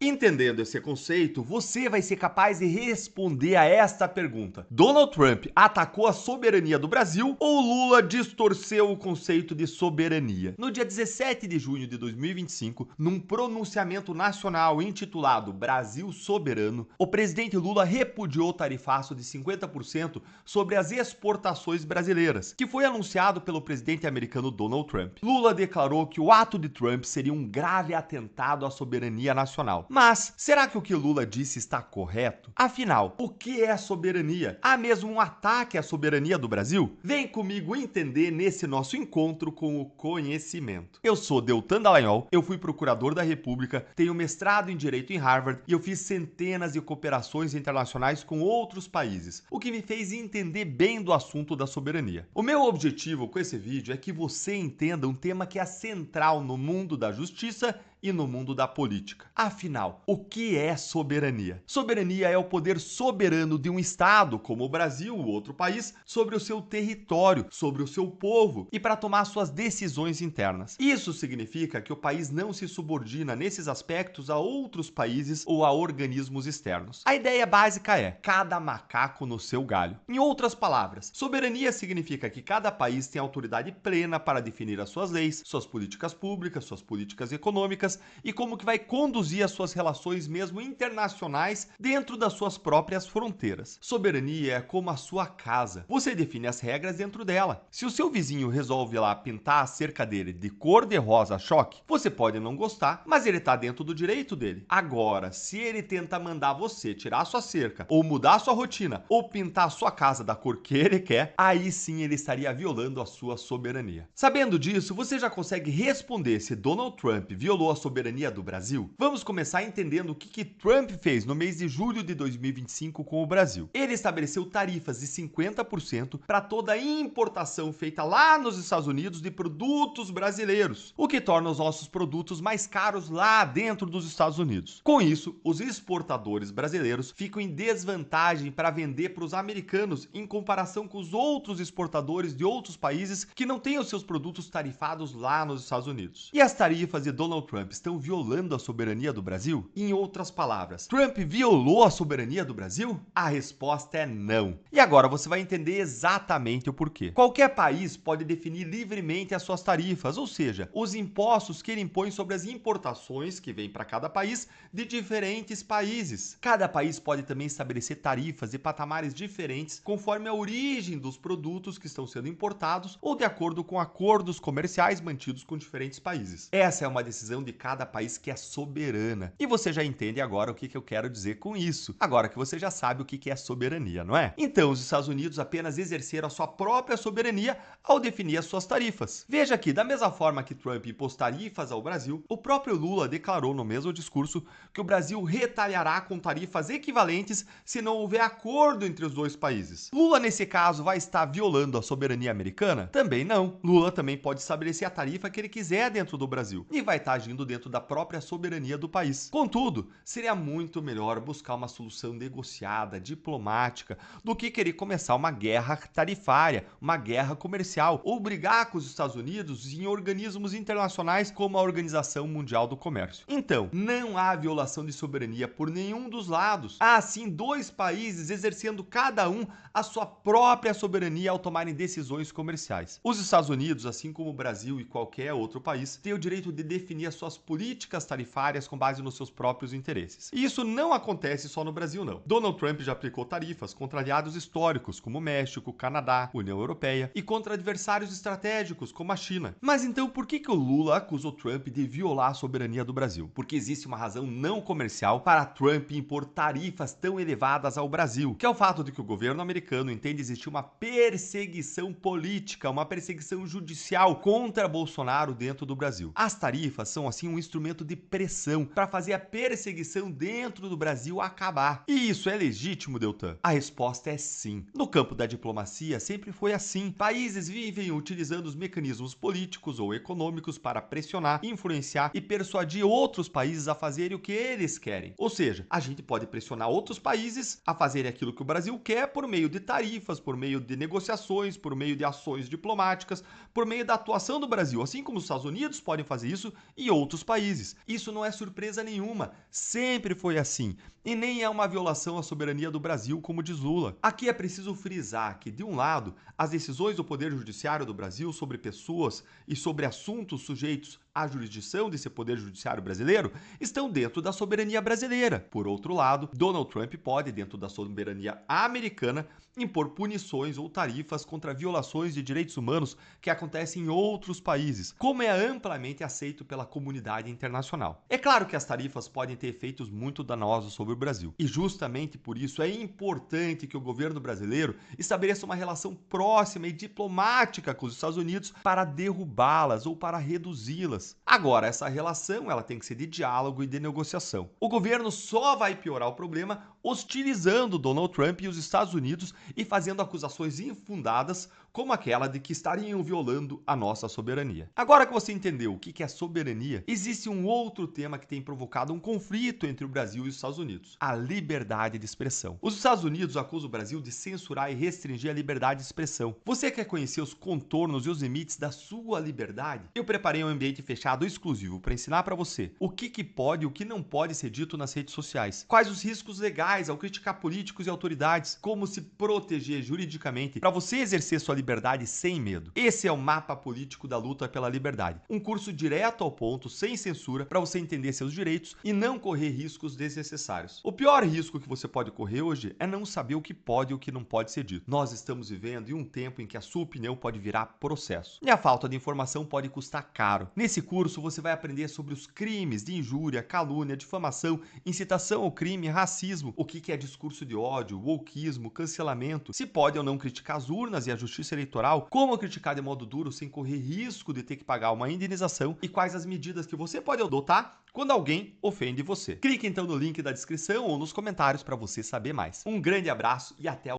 Entendendo esse conceito, você vai ser capaz de responder a esta pergunta: Donald Trump atacou a soberania do Brasil ou Lula distorceu o conceito de soberania? No dia 17 de junho de 2025, num pronunciamento nacional intitulado Brasil Soberano, o presidente Lula repudiou o tarifaço de 50% sobre as exportações brasileiras, que foi anunciado pelo presidente americano Donald Trump. Lula declarou que o ato de Trump seria um grave atentado à soberania nacional. Mas, será que o que Lula disse está correto? Afinal, o que é soberania? Há mesmo um ataque à soberania do Brasil? Vem comigo entender nesse nosso encontro com o conhecimento. Eu sou Deltan Dallagnol, eu fui procurador da República, tenho mestrado em Direito em Harvard e eu fiz centenas de cooperações internacionais com outros países, o que me fez entender bem do assunto da soberania. O meu objetivo com esse vídeo é que você entenda um tema que é central no mundo da justiça e no mundo da política. Afinal, o que é soberania? Soberania é o poder soberano de um Estado, como o Brasil ou outro país, sobre o seu território, sobre o seu povo e para tomar suas decisões internas. Isso significa que o país não se subordina nesses aspectos a outros países ou a organismos externos. A ideia básica é cada macaco no seu galho. Em outras palavras, soberania significa que cada país tem autoridade plena para definir as suas leis, suas políticas públicas, suas políticas econômicas e como que vai conduzir as suas relações mesmo internacionais dentro das suas próprias fronteiras. Soberania é como a sua casa. Você define as regras dentro dela. Se o seu vizinho resolve lá pintar a cerca dele de cor de rosa choque, você pode não gostar, mas ele está dentro do direito dele. Agora, se ele tenta mandar você tirar a sua cerca, ou mudar a sua rotina, ou pintar a sua casa da cor que ele quer, aí sim ele estaria violando a sua soberania. Sabendo disso, você já consegue responder se Donald Trump violou a soberania do Brasil? Vamos começar entendendo o que Trump fez no mês de julho de 2025 com o Brasil. Ele estabeleceu tarifas de 50% para toda importação feita lá nos Estados Unidos de produtos brasileiros, o que torna os nossos produtos mais caros lá dentro dos Estados Unidos. Com isso, os exportadores brasileiros ficam em desvantagem para vender para os americanos em comparação com os outros exportadores de outros países que não têm os seus produtos tarifados lá nos Estados Unidos. E as tarifas de Donald Trump estão violando a soberania do Brasil? Em outras palavras, Trump violou a soberania do Brasil? A resposta é não. E agora você vai entender exatamente o porquê. Qualquer país pode definir livremente as suas tarifas, ou seja, os impostos que ele impõe sobre as importações que vêm para cada país de diferentes países. Cada país pode também estabelecer tarifas e patamares diferentes conforme a origem dos produtos que estão sendo importados ou de acordo com acordos comerciais mantidos com diferentes países. Essa é uma decisão de cada país que é soberana. E você já entende agora o que eu quero dizer com isso. Agora que você já sabe o que é soberania, não é? Então, os Estados Unidos apenas exerceram a sua própria soberania ao definir as suas tarifas. Veja que, da mesma forma que Trump impôs tarifas ao Brasil, o próprio Lula declarou no mesmo discurso que o Brasil retaliará com tarifas equivalentes se não houver acordo entre os dois países. Lula, nesse caso, vai estar violando a soberania americana? Também não. Lula também pode estabelecer a tarifa que ele quiser dentro do Brasil e vai estar agindo dentro da própria soberania do país. Contudo, seria muito melhor buscar uma solução negociada, diplomática, do que querer começar uma guerra tarifária, uma guerra comercial, ou brigar com os Estados Unidos em organismos internacionais como a Organização Mundial do Comércio. Então, não há violação de soberania por nenhum dos lados. Há sim dois países exercendo cada um a sua própria soberania ao tomarem decisões comerciais. Os Estados Unidos, assim como o Brasil e qualquer outro país, têm o direito de definir as suas políticas tarifárias com base nos seus próprios interesses. E isso não acontece só no Brasil, não. Donald Trump já aplicou tarifas contra aliados históricos como México, Canadá, União Europeia e contra adversários estratégicos como a China. Mas então por que o Lula acusou Trump de violar a soberania do Brasil? Porque existe uma razão não comercial para Trump impor tarifas tão elevadas ao Brasil, que é o fato de que o governo americano entende existir uma perseguição política, uma perseguição judicial contra Bolsonaro dentro do Brasil. As tarifas são assim um instrumento de pressão para fazer a perseguição dentro do Brasil acabar. E isso é legítimo, Deltan? A resposta é sim. No campo da diplomacia sempre foi assim. Países vivem utilizando os mecanismos políticos ou econômicos para pressionar, influenciar e persuadir outros países a fazerem o que eles querem. Ou seja, a gente pode pressionar outros países a fazerem aquilo que o Brasil quer por meio de tarifas, por meio de negociações, por meio de ações diplomáticas, por meio da atuação do Brasil, assim como os Estados Unidos podem fazer isso e outros outros países. Isso não é surpresa nenhuma, sempre foi assim. E nem é uma violação à soberania do Brasil, como diz Lula. Aqui é preciso frisar que, de um lado, as decisões do Poder Judiciário do Brasil sobre pessoas e sobre assuntos sujeitos à jurisdição desse Poder Judiciário brasileiro estão dentro da soberania brasileira. Por outro lado, Donald Trump pode, dentro da soberania americana, impor punições ou tarifas contra violações de direitos humanos que acontecem em outros países, como é amplamente aceito pela comunidade internacional. É claro que as tarifas podem ter efeitos muito danosos sobre o Brasil, e justamente por isso é importante que o governo brasileiro estabeleça uma relação próxima e diplomática com os Estados Unidos para derrubá-las ou para reduzi-las. Agora, essa relação ela tem que ser de diálogo e de negociação. O governo só vai piorar o problema hostilizando Donald Trump e os Estados Unidos e fazendo acusações infundadas, como aquela de que estariam violando a nossa soberania. Agora que você entendeu o que é soberania, existe um outro tema que tem provocado um conflito entre o Brasil e os Estados Unidos: a liberdade de expressão. Os Estados Unidos acusam o Brasil de censurar e restringir a liberdade de expressão. Você quer conhecer os contornos e os limites da sua liberdade? Eu preparei um ambiente fechado exclusivo para ensinar para você o que pode e o que não pode ser dito nas redes sociais, quais os riscos legais ao criticar políticos e autoridades, como se proteger juridicamente para você exercer sua liberdade sem medo. Esse é o Mapa Político da Luta pela Liberdade, um curso direto ao ponto, sem censura, para você entender seus direitos e não correr riscos desnecessários. O pior risco que você pode correr hoje é não saber o que pode e o que não pode ser dito. Nós estamos vivendo em um tempo em que a sua opinião pode virar processo, e a falta de informação pode custar caro. Nesse curso você vai aprender sobre os crimes de injúria, calúnia, difamação, incitação ao crime, racismo, o que é discurso de ódio, wokeismo, cancelamento, se pode ou não criticar as urnas e a justiça eleitoral, como criticar de modo duro sem correr risco de ter que pagar uma indenização e quais as medidas que você pode adotar quando alguém ofende você. Clique então no link da descrição ou nos comentários para você saber mais. Um grande abraço e até o